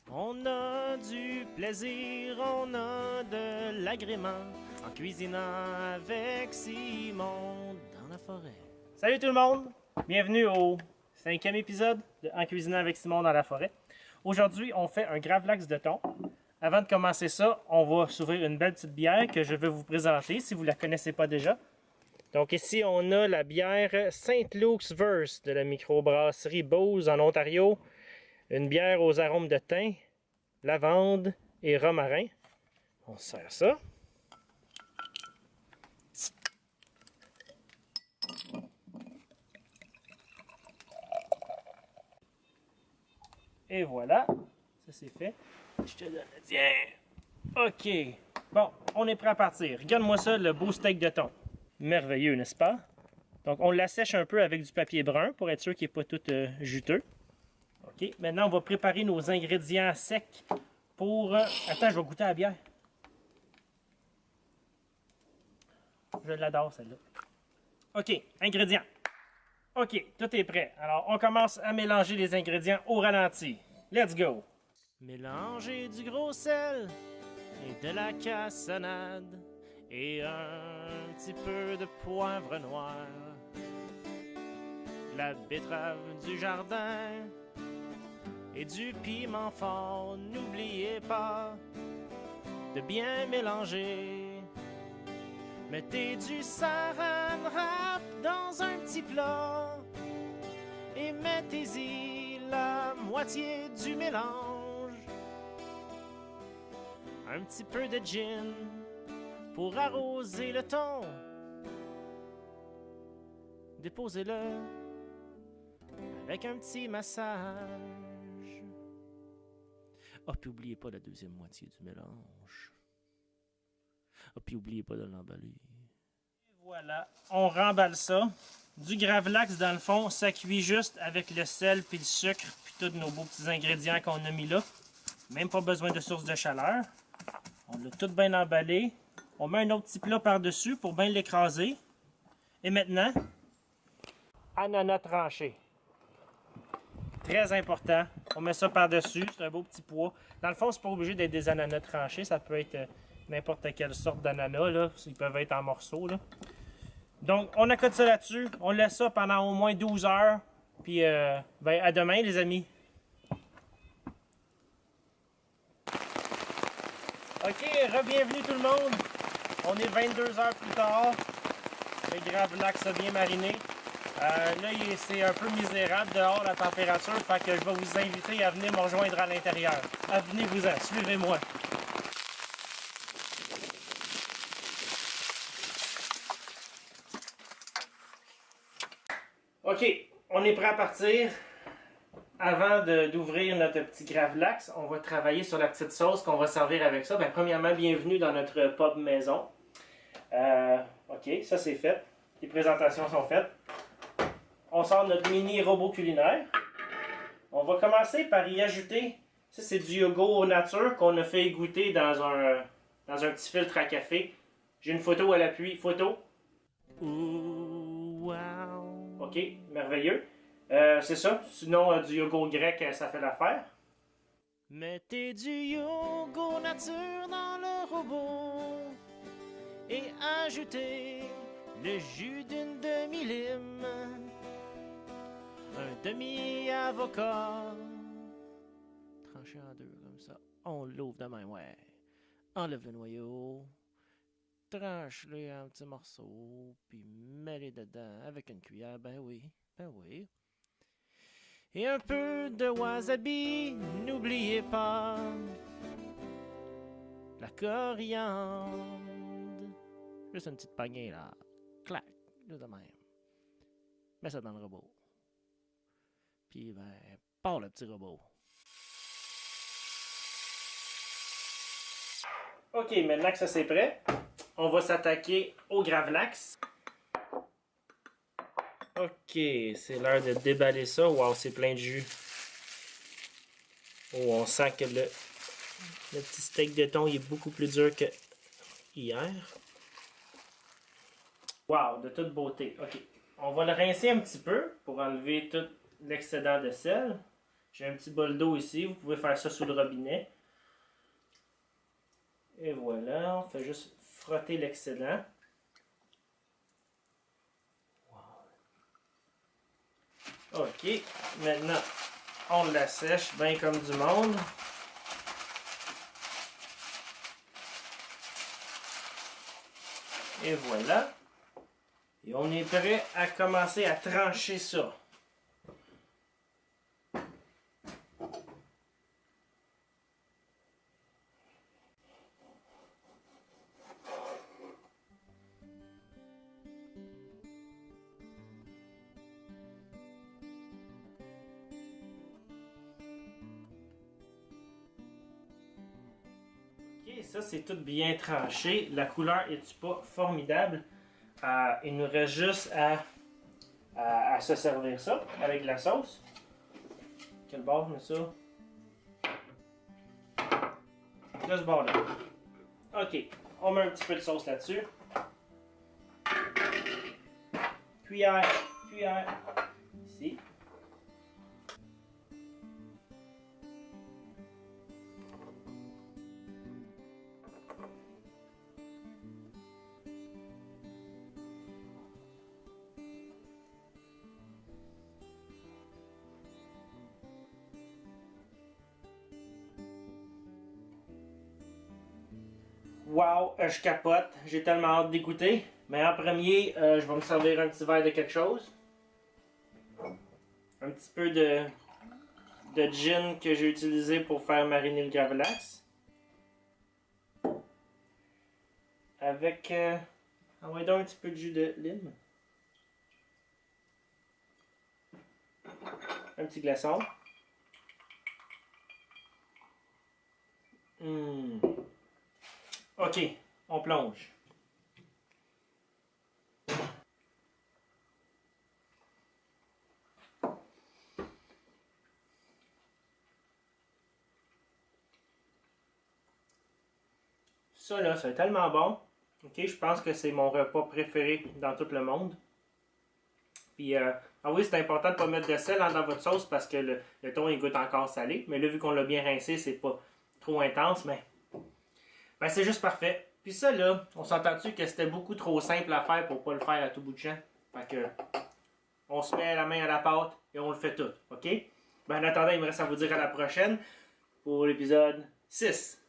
On a du plaisir, on a de l'agrément en cuisinant avec Simon dans la forêt. Salut tout le monde! Bienvenue au 5e épisode de En cuisinant avec Simon dans la forêt. Aujourd'hui, on fait un gravlax de thon. Avant de commencer ça, on va s'ouvrir une belle petite bière que je vais vous présenter si vous ne la connaissez pas déjà. Donc ici, on a la bière Saint Luke's Verse de la microbrasserie Bose en Ontario. Une bière aux arômes de thym, lavande et romarin. On sert ça. Et voilà, ça c'est fait. Je te donne le tien. OK. Bon, on est prêt à partir. Regarde-moi ça, le beau steak de thon. Merveilleux, n'est-ce pas? Donc, on l'assèche un peu avec du papier brun pour être sûr qu'il n'est pas tout juteux. OK. Maintenant, on va préparer nos ingrédients secs pour... Attends, je vais goûter à la bière. Je l'adore, celle-là. OK, ingrédients. OK, tout est prêt. Alors, on commence à mélanger les ingrédients au ralenti. Let's go! Mélanger du gros sel et de la cassonade et un petit peu de poivre noir. La betterave du jardin et du piment fort. N'oubliez pas de bien mélanger. Mettez du saran wrap dans un petit plat et mettez-y la moitié du mélange. Un petit peu de gin pour arroser le thon. Déposez-le avec un petit massage. Ah, puis n'oubliez pas la deuxième moitié du mélange. Ah, puis n'oubliez pas de l'emballer. Et voilà, on remballe ça. Du gravlax, dans le fond, ça cuit juste avec le sel puis le sucre puis tous nos beaux petits ingrédients qu'on a mis là. Même pas besoin de source de chaleur. On l'a tout bien emballé. On met un autre petit plat par-dessus pour bien l'écraser. Et maintenant, ananas tranché. Très important. On met ça par-dessus. C'est un beau petit pois. Dans le fond, c'est pas obligé d'être des ananas tranchés. Ça peut être n'importe quelle sorte d'ananas, là. Ils peuvent être en morceaux, là. Donc, on accote ça là-dessus. On laisse ça pendant au moins 12 heures. Puis, ben, à demain, les amis. OK, re-bienvenue tout le monde. On est 22 heures plus tard. Le gravlax a bien mariné. Là, c'est un peu misérable dehors la température. Fait que je vais vous inviter à venir me rejoindre à l'intérieur. Venez-vous-en, suivez-moi. OK, on est prêt à partir. Avant d'ouvrir notre petit gravlax, on va travailler sur la petite sauce qu'on va servir avec ça. Ben, premièrement, bienvenue dans notre pub maison. OK, ça c'est fait. Les présentations sont faites. On sort notre mini robot culinaire. On va commencer par y ajouter, ça c'est du yogourt nature qu'on a fait égoutter dans un petit filtre à café. J'ai une photo à l'appui. Photo. Ouh, wow. OK, merveilleux. C'est ça. Sinon, du yogourt grec, ça fait l'affaire. Mettez du yogourt nature dans le robot et ajoutez le jus d'une demi-lime, un demi-avocat, tranché en deux comme ça. On l'ouvre de même, ouais. Enlève le noyau, tranche-le en petits morceaux, puis mets-les dedans avec une cuillère. Ben oui, ben oui. Et un peu de wasabi, n'oubliez pas la coriandre. Juste une petite poignée là. Clac, juste de même. Mets ça dans le robot. Puis ben, part le petit robot. OK, maintenant que ça c'est prêt, on va s'attaquer au gravlax. OK, c'est l'heure de déballer ça. Wow, c'est plein de jus. Oh, on sent que le petit steak de thon il est beaucoup plus dur que hier. Wow, de toute beauté. OK, on va le rincer un petit peu pour enlever tout l'excédent de sel. J'ai un petit bol d'eau ici, vous pouvez faire ça sous le robinet. Et voilà, on fait juste frotter l'excédent. Ok, maintenant on la sèche bien comme du monde. Et voilà. Et on est prêt à commencer à trancher ça. Ok, ça c'est tout bien tranché. La couleur est pas formidable. Il nous reste juste à se servir ça avec de la sauce. Quel bord met ça? De ce bord-là. Ok, on met un petit peu de sauce là-dessus. Cuillère, cuillère. Ici. Wow, je capote. J'ai tellement hâte d'écouter. Mais en premier, je vais me servir un petit verre de quelque chose. Un petit peu de gin que j'ai utilisé pour faire mariner le gravlax. Avec on va donc un petit peu de jus de lime. Un petit glaçon. Ok, on plonge. Ça là, c'est tellement bon. Ok, je pense que c'est mon repas préféré dans tout le monde. Puis, ah oui, c'est important de ne pas mettre de sel dans votre sauce parce que le thon il goûte encore salé. Mais là, vu qu'on l'a bien rincé, c'est pas trop intense, mais ben, c'est juste parfait. Puis ça là, on s'entend-tu que c'était beaucoup trop simple à faire pour pas le faire à tout bout de champ? Fait que on se met la main à la pâte et on le fait tout, ok? Ben en attendant, il me reste à vous dire à la prochaine pour l'épisode 6.